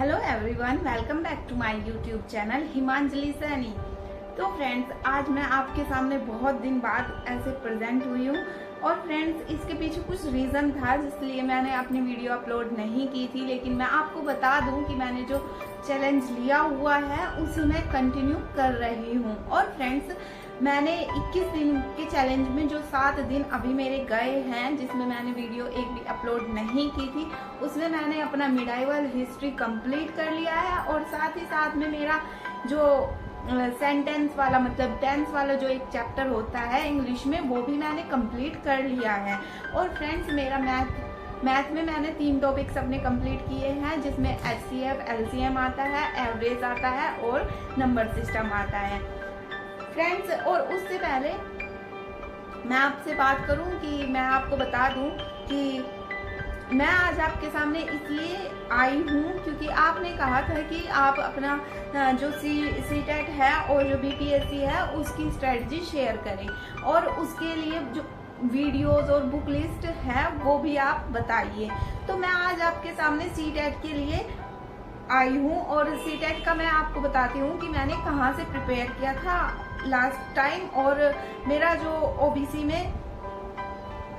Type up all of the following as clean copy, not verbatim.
Hello everyone, welcome back to my YouTube channel Himanjali Saini. तो friends, आज मैं आपके सामने बहुत दिन बाद ऐसे प्रेजेंट हुई हूँ। और फ्रेंड्स, इसके पीछे कुछ रीज़न था जिसलिए मैंने अपनी वीडियो अपलोड नहीं की थी, लेकिन मैं आपको बता दूं कि मैंने जो चैलेंज लिया हुआ है उसी में कंटिन्यू कर रही हूँ। और फ्रेंड्स, मैंने 21 दिन के चैलेंज में जो 7 दिन अभी मेरे गए हैं, जिसमें मैंने वीडियो एक भी अपलोड नहीं की थी, उसमें मैंने अपना मिडाइवल हिस्ट्री कंप्लीट कर लिया है। और साथ ही साथ में मेरा जो सेंटेंस वाला मतलब टेंस वाला जो एक चैप्टर होता है इंग्लिश में, वो भी मैंने कंप्लीट कर लिया है। और फ्रेंड्स, मेरा मैथ में मैंने 3 टॉपिक्स अपने कंप्लीट किए हैं, जिसमें HCF, LCM आता है, एवरेज आता है और नंबर सिस्टम आता है फ्रेंड्स। और उससे पहले मैं आपसे बात करूं कि मैं आपको बता दूं कि मैं आज आपके सामने इसलिए आई हूँ क्योंकि आपने कहा था कि आप अपना जो CTET है और जो BPSC है उसकी स्ट्रेटजी शेयर करें, और उसके लिए जो वीडियोस और बुक लिस्ट है वो भी आप बताइए। तो मैं आज आपके सामने CTET के लिए आई हूँ। और CTET का मैं आपको बताती हूँ कि मैंने कहाँ से प्रिपेयर किया था लास्ट टाइम। और मेरा जो OBC में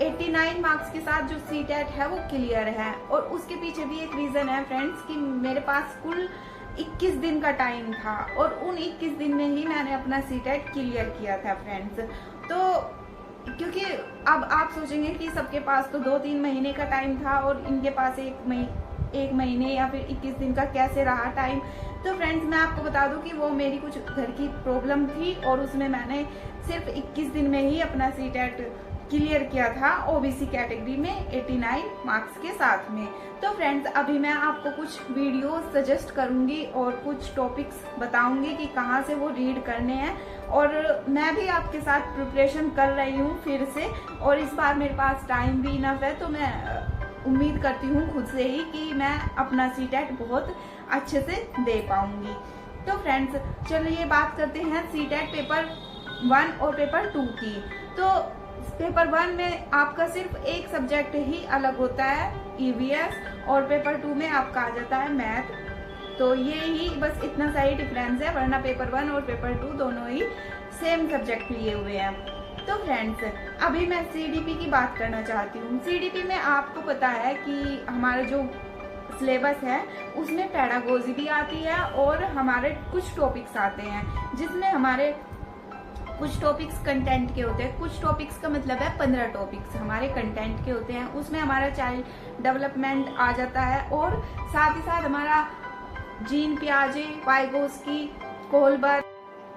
89 मार्क्स के साथ जो CTET है वो क्लियर है। और उसके पीछे भी एक रीजन है फ्रेंड्स कि मेरे पास कुल 21 दिन का टाइम था, और उन 21 दिन में ही मैंने अपना CTET क्लियर किया था फ्रेंड्स। तो क्योंकि अब आप सोचेंगे कि सबके पास तो 2-3 महीने का टाइम था और इनके पास एक महीने या फिर 21 दिन का कैसे रहा टाइम। तो फ्रेंड्स, मैं आपको बता दूं कि वो मेरी कुछ घर की प्रॉब्लम थी और उसमें मैंने सिर्फ 21 दिन में ही अपना CTET क्लियर किया था OBC कैटेगरी में 89 मार्क्स के साथ में। तो फ्रेंड्स, अभी मैं आपको कुछ वीडियो सजेस्ट करूंगी और कुछ टॉपिक्स बताऊंगी कि कहाँ से वो रीड करने हैं। और मैं भी आपके साथ प्रिपरेशन कर रही हूँ फिर से, और इस बार मेरे पास टाइम भी इनफ है, तो मैं उम्मीद करती हूँ खुद से ही कि मैं अपना CTET बहुत अच्छे से दे पाऊंगी। तो फ्रेंड्स, चलिए बात करते हैं CTET पेपर 1 और पेपर 2 की। तो पेपर 1 में आपका सिर्फ एक सब्जेक्ट ही अलग होता है EVS, और पेपर 2 में आपका आ जाता है मैथ। तो ये ही बस इतना सा ही डिफरेंस है, वरना पेपर 1 और पेपर 2 दोनों ही सेम सब्जेक्ट लिए हुए हैं। तो फ्रेंड्स, अभी मैं CDP की बात करना चाहती हूँ। CDP में आपको पता है कि हमारा जो सिलेबस है उसमें पेडागोजी भी आती है और हमारे कुछ टॉपिक्स आते हैं, जिसमें हमारे कुछ टॉपिक्स कंटेंट के होते हैं। कुछ टॉपिक्स का मतलब है 15 टॉपिक्स हमारे कंटेंट के होते हैं। उसमें हमारा चाइल्ड डेवलपमेंट आ जाता है, और साथ ही साथ हमारा जीन पियाजे, वाइगोस्की, कोहलबर्ग।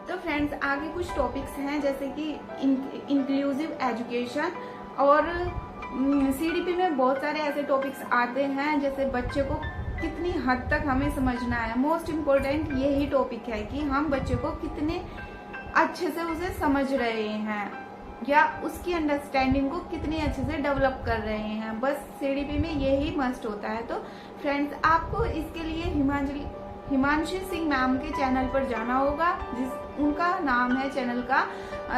तो फ्रेंड्स, आगे कुछ टॉपिक्स हैं जैसे कि इंक्लूसिव एजुकेशन। और CDP में बहुत सारे ऐसे टॉपिक्स आते हैं जैसे बच्चे को कितनी हद तक हमें समझना है। मोस्ट इम्पोर्टेंट यही टॉपिक है कि हम बच्चे को कितने अच्छे से उसे समझ रहे हैं या उसकी अंडरस्टैंडिंग को कितनी अच्छे से डेवलप कर रहे हैं। बस CDP में यही मस्ट होता है। तो फ्रेंड्स, आपको इसके लिए हिमांशी सिंह मैम के चैनल पर जाना होगा, उनका नाम है चैनल का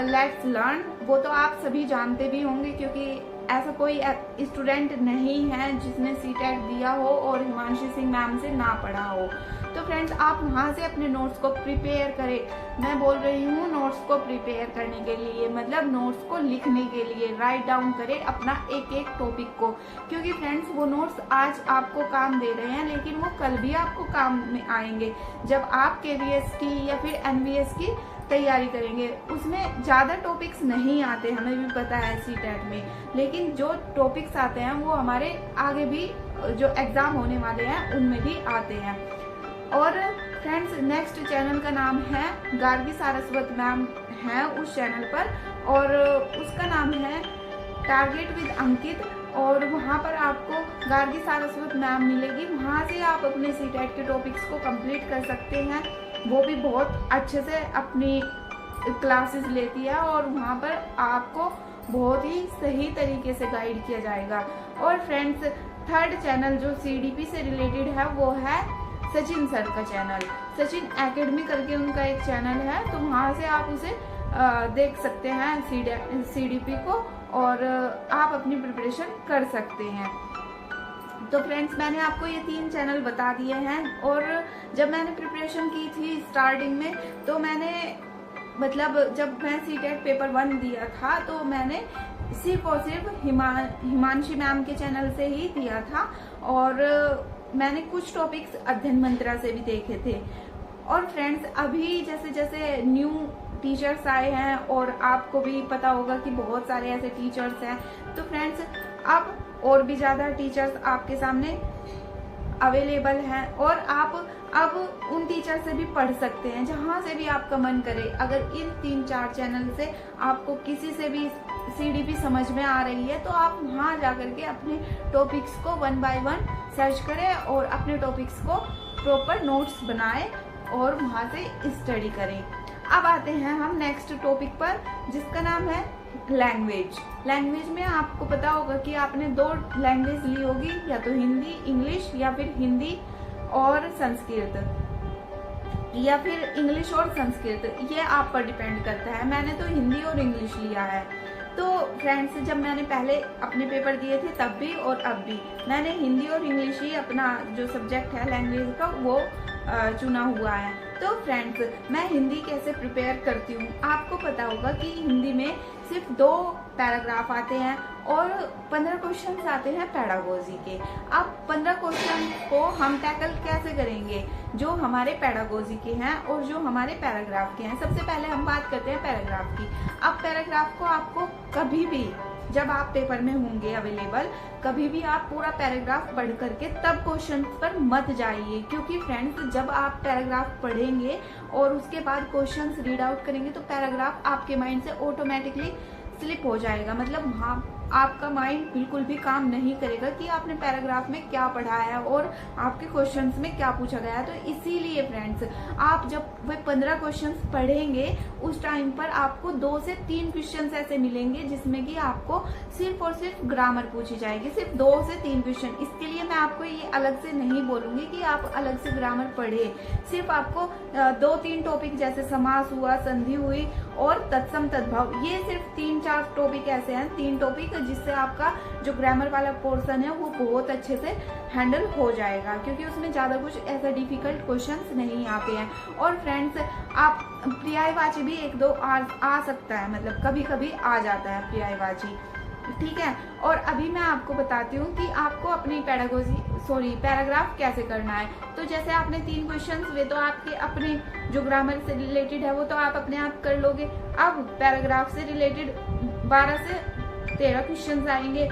लेट्स लर्न। वो तो आप सभी जानते भी होंगे क्योंकि ऐसा कोई स्टूडेंट नहीं है जिसने CTET दिया हो और हिमांशी सिंह मैम से ना पढ़ा हो। तो फ्रेंड्स, आप वहाँ से अपने नोट्स को प्रिपेयर करें। मैं बोल रही हूँ नोट्स को प्रिपेयर करने के लिए, मतलब नोट्स को लिखने के लिए राइट डाउन करें अपना एक एक टॉपिक को, क्योंकि फ्रेंड्स वो नोट्स आज आपको काम दे रहे हैं लेकिन वो कल भी आपको काम में आएंगे जब आप KVS की या फिर NVS की तैयारी करेंगे। उसमें ज़्यादा टॉपिक्स नहीं आते, हमें भी पता है CTET में, लेकिन जो टॉपिक्स आते हैं वो हमारे आगे भी जो एग्ज़ाम होने वाले हैं उनमें भी आते हैं। और फ्रेंड्स, नेक्स्ट चैनल का नाम है गार्गी सारस्वत मैम है उस चैनल पर, और उसका नाम है टारगेट विद अंकित। और वहाँ पर आपको गार्गी सारस्वत मैम मिलेगी, वहाँ से आप अपने CTET के टॉपिक्स को कंप्लीट कर सकते हैं। वो भी बहुत अच्छे से अपनी क्लासेस लेती है और वहाँ पर आपको बहुत ही सही तरीके से गाइड किया जाएगा। और फ्रेंड्स, थर्ड चैनल जो CDP से रिलेटेड है वो है सचिन सर का चैनल, सचिन एकेडमी करके उनका एक चैनल है। तो वहाँ से आप उसे देख सकते हैं CDP को, और आप अपनी प्रिपरेशन कर सकते हैं। तो फ्रेंड्स मैंने आपको ये 3 चैनल बता दिए हैं। और जब मैंने प्रिपरेशन की थी स्टार्टिंग में, तो मैंने मतलब जब मैं सीटेट पेपर 1 दिया था तो मैंने सिर्फ और सिर्फ हिमांशी मैम के चैनल से ही दिया था। और मैंने कुछ टॉपिक्स अध्ययन मंत्रा से भी देखे थे। और फ्रेंड्स अभी जैसे जैसे न्यू टीचर्स आए हैं और आपको भी पता होगा कि बहुत सारे ऐसे टीचर्स हैं, तो फ्रेंड्स अब और भी ज्यादा टीचर्स आपके सामने अवेलेबल हैं और आप अब उन टीचर से भी पढ़ सकते हैं जहां से भी आपका मन करे। अगर इन 3-4 चैनल से आपको किसी से भी CDP समझ में आ रही है तो आप वहां जाकर के अपने टॉपिक्स को 1 बाय 1 सर्च करें और अपने टॉपिक्स को प्रॉपर नोट्स बनाएं और वहां से स्टडी करें। अब आते हैं हम नेक्स्ट टॉपिक पर, जिसका नाम है लैंग्वेज। लैंग्वेज में आपको पता होगा कि आपने 2 लैंग्वेज ली होगी, या तो हिंदी इंग्लिश या फिर हिंदी और संस्कृत, या फिर इंग्लिश और संस्कृत। ये आप पर डिपेंड करता है। मैंने तो हिंदी और इंग्लिश लिया है। तो फ्रेंड्स जब मैंने पहले अपने पेपर दिए थे तब भी और अब भी मैंने हिंदी और इंग्लिश ही अपना जो सब्जेक्ट है लैंग्वेज का वो चुना हुआ है। तो फ्रेंड्स मैं हिंदी कैसे प्रिपेयर करती हूँ, आपको पता होगा कि हिंदी में सिर्फ 2 पैराग्राफ आते हैं और 15 क्वेश्चन आते हैं पेडागोजी के। अब 15 क्वेश्चन को हम टैकल कैसे करेंगे, जो हमारे पेडागोजी के हैं और जो हमारे पैराग्राफ के हैं। सबसे पहले हम बात करते हैं पैराग्राफ की। अब पैराग्राफ को आपको कभी भी जब आप पेपर में होंगे अवेलेबल, कभी भी आप पूरा पैराग्राफ पढ़ करके तब क्वेश्चन पर मत जाइए, क्योंकि फ्रेंड्स जब आप पैराग्राफ पढ़ेंगे और उसके बाद क्वेश्चंस रीड आउट करेंगे तो पैराग्राफ आपके माइंड से ऑटोमेटिकली स्लिप हो जाएगा। मतलब वहाँ आपका माइंड बिल्कुल भी काम नहीं करेगा कि आपने पैराग्राफ में क्या पढ़ा है और आपके क्वेश्चंस में क्या पूछा गया है। तो इसीलिए फ्रेंड्स आप जब वह 15 क्वेश्चंस पढ़ेंगे उस टाइम पर आपको 2 से 3 क्वेश्चंस ऐसे मिलेंगे जिसमें कि आपको सिर्फ और सिर्फ ग्रामर पूछी जाएगी, सिर्फ 2 से 3 क्वेश्चन। इसके लिए मैं आपको ये अलग से नहीं बोलूंगी कि आप अलग से ग्रामर पढ़े। सिर्फ आपको 2-3 टॉपिक जैसे समास हुआ, संधि हुई और तत्सम तद्भव, ये सिर्फ 3-4 टॉपिक ऐसे हैं, 3 टॉपिक जिससे आपका जो ग्रामर वाला पोर्शन है वो बहुत अच्छे से हैंडल हो जाएगा, क्योंकि उसमें ज्यादा कुछ ऐसा डिफिकल्ट क्वेश्चंस नहीं आते हैं। और फ्रेंड्स आप पर्यायवाची भी 1-2 आ सकता है, मतलब कभी कभी आ जाता है पर्यायवाची, ठीक है। और अभी मैं आपको बताती हूँ कि आपको अपनी पैराग्राफ कैसे करना है। तो जैसे आपने 3 क्वेश्चंस हुए तो आपके अपने जो ग्रामर से रिलेटेड है वो तो आप अपने आप कर लोगे। अब पैराग्राफ से रिलेटेड 12 से 13 क्वेश्चंस आएंगे,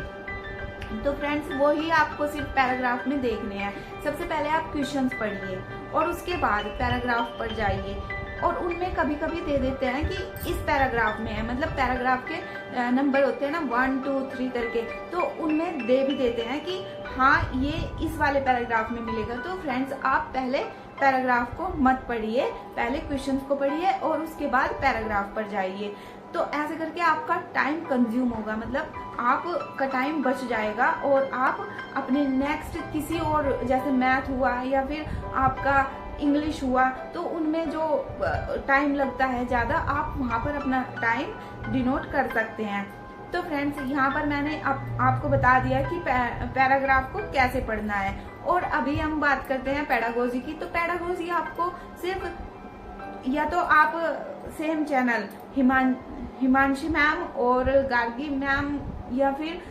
तो फ्रेंड्स वो ही आपको सिर्फ पैराग्राफ में देखने हैं। सबसे पहले आप क्वेश्चंस पढ़िए और उसके बाद पैराग्राफ पर जाइए। और उनमें कभी कभी दे देते हैं कि इस पैराग्राफ में है, मतलब पैराग्राफ के नंबर होते हैं ना 1, 2, 3 करके, तो उनमें दे भी देते हैं कि हाँ ये इस वाले पैराग्राफ में मिलेगा। तो फ्रेंड्स आप पहले पैराग्राफ को मत पढ़िए, पहले क्वेश्चंस को पढ़िए और उसके बाद पैराग्राफ पर जाइए। तो ऐसे करके आपका टाइम कंज्यूम होगा, मतलब आपका टाइम बच जाएगा और आप अपने नेक्स्ट किसी और जैसे मैथ हुआ या फिर आपका इंग्लिश हुआ तो उनमें जो टाइम लगता है ज़्यादा, आप वहाँ पर अपना टाइम डिनोट कर सकते हैं। तो फ्रेंड्स यहाँ पर मैंने आपको बता दिया कि पैराग्राफ को कैसे पढ़ना है। और अभी हम बात करते हैं पेडागोजी की। तो पेडागोजी आपको सिर्फ या तो आप सेम चैनल हिमांशी मैम और गार्गी मैम या फिर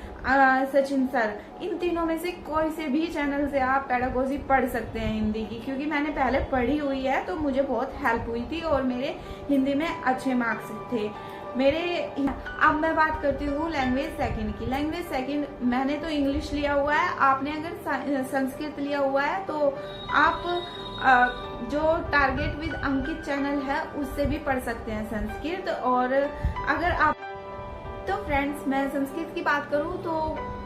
सचिन सर, इन तीनों में से कोई से भी चैनल से आप पेडागोजी पढ़ सकते हैं हिंदी की, क्योंकि मैंने पहले पढ़ी हुई है तो मुझे बहुत हेल्प हुई थी और मेरे हिंदी में अच्छे मार्क्स थे मेरे। अब मैं बात करती हूँ लैंग्वेज सेकंड की। लैंग्वेज सेकंड मैंने तो इंग्लिश लिया हुआ है, आपने अगर संस्कृत लिया हुआ है तो आप जो टारगेट विद अंकित चैनल है उससे भी पढ़ सकते हैं संस्कृत। और अगर आप तो फ्रेंड्स मैं संस्कृत की बात करूं तो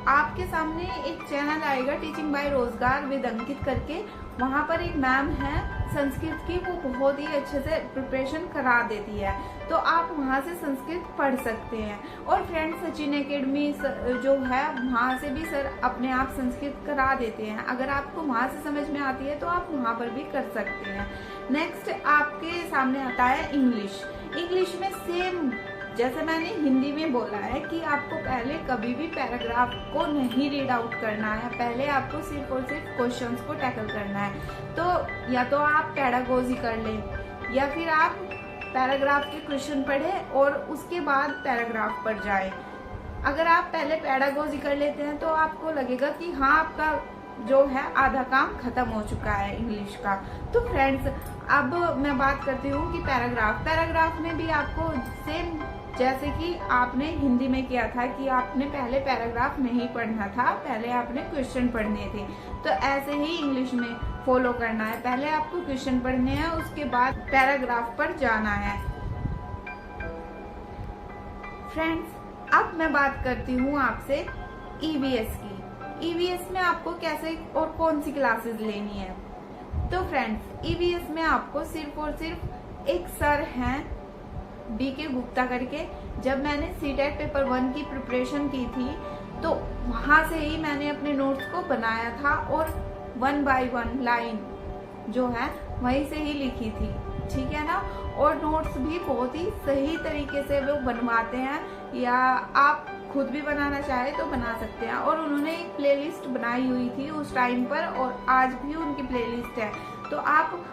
आपके सामने एक चैनल आएगा टीचिंग बाय रोजगार विद अंकित करके, वहां पर एक मैम है संस्कृत की, वो बहुत ही अच्छे से प्रिपरेशन करा देती है, तो आप वहां से संस्कृत पढ़ सकते हैं। और फ्रेंड्स सचिन एकेडमी जो है वहां से भी सर अपने आप संस्कृत करा देते हैं। अगर आपको वहां से समझ में आती है तो आप वहां पर भी कर सकते हैं। नेक्स्ट आपके सामने आता है इंग्लिश। इंग्लिश में सेम जैसे मैंने हिंदी में बोला है कि आपको पहले कभी भी पैराग्राफ को नहीं रीड आउट करना है, पहले आपको सिर्फ और सिर्फ क्वेश्चंस को टैकल करना है। तो या तो आप पेडागोजी कर लें या फिर आप पैराग्राफ के क्वेश्चन पढ़ें और उसके बाद पैराग्राफ पर जाएं। अगर आप पहले पेडागोजी कर लेते हैं तो आपको लगेगा कि हाँ, आपका जो है आधा काम खत्म हो चुका है इंग्लिश का। तो फ्रेंड्स, अब मैं बात करती हूँ कि पैराग्राफ में भी आपको सेम जैसे कि आपने हिंदी में किया था कि आपने पहले पैराग्राफ नहीं पढ़ना था, पहले आपने क्वेश्चन पढ़ने थे। तो ऐसे ही इंग्लिश में फॉलो करना है, पहले आपको क्वेश्चन पढ़ने हैं, उसके बाद पैराग्राफ पर जाना है। फ्रेंड्स, अब मैं बात करती हूँ आपसे ईवीएस की। ईवीएस में आपको कैसे और कौन सी क्लासेस लेनी है। तो फ्रेंड्स, ईवीएस में आपको सिर्फ और सिर्फ एक सर हैं BK गुप्ता करके। जब मैंने सीटेट पेपर 1 की प्रिपरेशन की थी तो वहां से ही मैंने अपने नोट्स को बनाया था और 1 बाय 1 लाइन जो है वहीं से ही लिखी थी, ठीक है ना। और नोट्स भी बहुत ही सही तरीके से वो बनवाते हैं, या आप खुद भी बनाना चाहे तो बना सकते हैं। और उन्होंने एक प्लेलिस्ट बनाई हुई थी उस टाइम पर और आज भी उनकी प्लेलिस्ट है, तो आप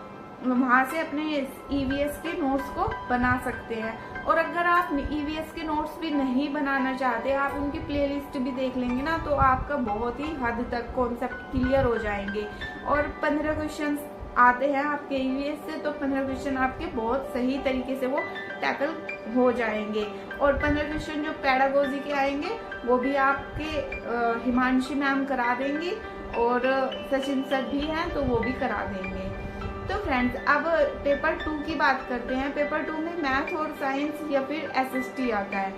वहां से अपने ईवीएस के नोट्स को बना सकते हैं। और अगर आप ईवीएस के नोट्स भी नहीं बनाना चाहते, आप उनकी प्लेलिस्ट भी देख लेंगे ना, तो आपका बहुत ही हद तक कॉन्सेप्ट क्लियर हो जाएंगे। और 15 क्वेश्चन आते हैं आपके ईवीएस से, तो 15 क्वेश्चन आपके बहुत सही तरीके से वो टैकल हो जाएंगे। और 15 क्वेश्चन जो पेडागोजी के आएंगे वो भी आपके हिमांशी मैम करा देंगी, और सचिन सर भी हैं तो वो भी करा देंगे। तो फ्रेंड्स, अब पेपर 2 की बात करते हैं। पेपर 2 में मैथ और साइंस या फिर एसएसटी आता है।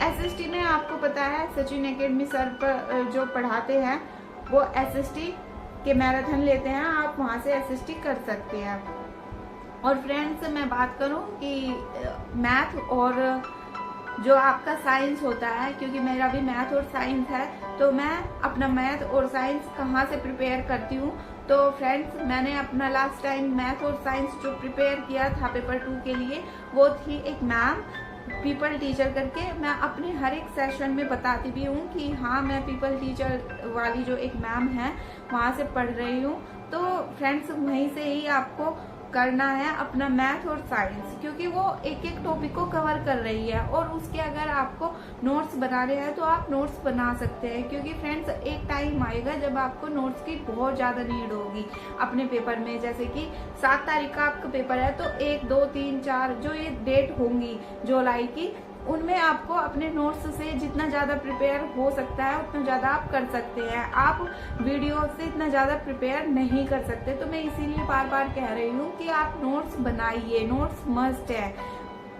एसएसटी में आपको पता है सचिन एकेडमी सर पर जो पढ़ाते हैं वो एसएसटी के मैराथन लेते हैं, आप वहां से एसएसटी कर सकते हैं। और फ्रेंड्स, मैं बात करूं कि मैथ और जो आपका साइंस होता है, क्योंकि मेरा भी मैथ और साइंस है, तो मैं अपना मैथ और साइंस कहाँ से प्रिपेयर करती हूँ। तो फ्रेंड्स, मैंने अपना लास्ट टाइम मैथ और साइंस जो प्रिपेयर किया था पेपर 2 के लिए, वो थी एक मैम पीपल टीचर करके। मैं अपने हर एक सेशन में बताती भी हूँ कि हाँ, मैं पीपल टीचर वाली जो एक मैम है वहाँ से पढ़ रही हूँ। तो फ्रेंड्स, वहीं से ही आपको करना है अपना मैथ और साइंस, क्योंकि वो एक एक टॉपिक को कवर कर रही है। और उसके अगर आपको नोट्स बनाने हैं तो आप नोट्स बना सकते हैं, क्योंकि फ्रेंड्स एक टाइम आएगा जब आपको नोट्स की बहुत ज़्यादा नीड होगी अपने पेपर में। जैसे कि 7 तारीख का आपका पेपर है, तो 1, 2, 3, 4 जो ये डेट होंगी जुलाई की, उनमें आपको अपने नोट्स से जितना ज़्यादा प्रिपेयर हो सकता है उतना ज़्यादा आप कर सकते हैं। आप वीडियो से इतना ज़्यादा प्रिपेयर नहीं कर सकते। तो मैं इसीलिए बार बार कह रही हूँ कि आप नोट्स बनाइए, नोट्स मस्ट है,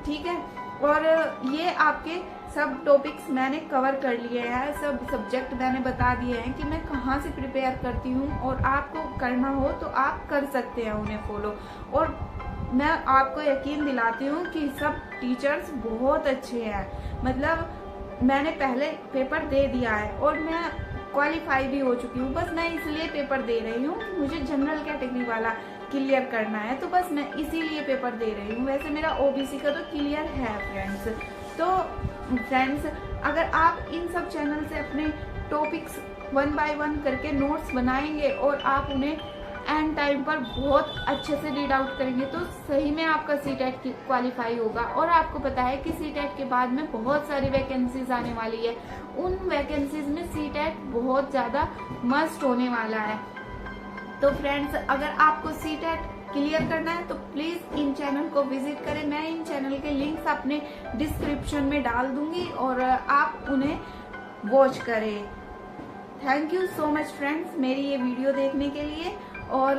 ठीक है। और ये आपके सब टॉपिक्स मैंने कवर कर लिए हैं, सब सब्जेक्ट मैंने बता दिए हैं कि मैं कहाँ से प्रिपेयर करती हूँ, और आपको करना हो तो आप कर सकते हैं उन्हें फॉलो। और मैं आपको यकीन दिलाती हूँ कि सब टीचर्स बहुत अच्छे हैं। मतलब मैंने पहले पेपर दे दिया है और मैं क्वालिफाई भी हो चुकी हूँ। बस मैं इसलिए पेपर दे रही हूँ कि मुझे जनरल कैटेगरी वाला क्लियर करना है, तो बस मैं इसीलिए पेपर दे रही हूँ। वैसे मेरा ओबीसी का तो क्लियर है फ्रेंड्स। तो फ्रेंड्स, अगर आप इन सब चैनल से अपने टॉपिक्स 1 बाय 1 करके नोट्स बनाएंगे और आप उन्हें एंड टाइम पर बहुत अच्छे से रीड आउट करेंगे, तो सही में आपका सीटेट क्वालिफाई होगा। और आपको पता है कि सीटेट के बाद में बहुत सारी वैकेंसीज आने वाली है, उन वैकेंसीज में सीटेट बहुत ज़्यादा मस्ट होने वाला है। तो फ्रेंड्स, अगर आपको सीटेट क्लियर करना है तो प्लीज इन चैनल को विजिट करें। मैं इन चैनल के लिंक्स अपने डिस्क्रिप्शन में डाल दूंगी और आप उन्हें वॉच करें। Thank you so much friends मेरी ये वीडियो देखने के लिए। और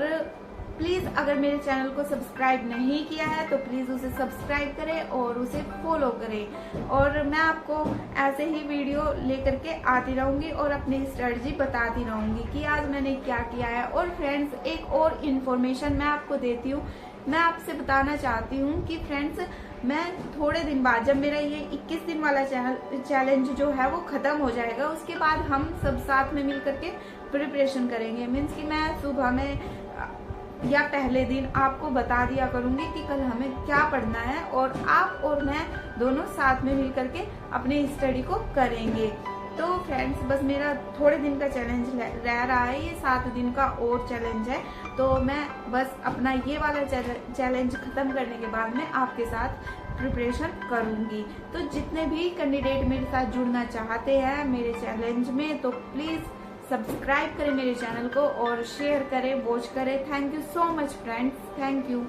प्लीज अगर मेरे चैनल को सब्सक्राइब नहीं किया है तो प्लीज उसे सब्सक्राइब करें और उसे फॉलो करें। और मैं आपको ऐसे ही वीडियो लेकर के आती रहूंगी और अपनी स्ट्रेटजी बताती रहूंगी कि आज मैंने क्या किया है। और फ्रेंड्स, एक और इन्फॉर्मेशन मैं आपको देती हूँ। मैं आपसे बताना चाहती हूँ कि फ्रेंड्स, मैं थोड़े दिन बाद जब मेरा ये 21 दिन वाला चैलेंज जो है वो खत्म हो जाएगा, उसके बाद हम सब साथ में मिल करके प्रिपरेशन करेंगे। मीन्स कि मैं सुबह में या पहले दिन आपको बता दिया करूंगी कि कल हमें क्या पढ़ना है, और आप और मैं दोनों साथ में मिल करके अपनी स्टडी को करेंगे। तो फ्रेंड्स, बस मेरा थोड़े दिन का चैलेंज रह रहा है, ये 7 दिन का और चैलेंज है। तो मैं बस अपना ये वाला चैलेंज खत्म करने के बाद में आपके साथ प्रिपरेशन करूंगी। तो जितने भी कैंडिडेट मेरे साथ जुड़ना चाहते हैं मेरे चैलेंज में, तो प्लीज़ सब्सक्राइब करें मेरे चैनल को और शेयर करें, वॉच करें। Thank you so much friends, thank you.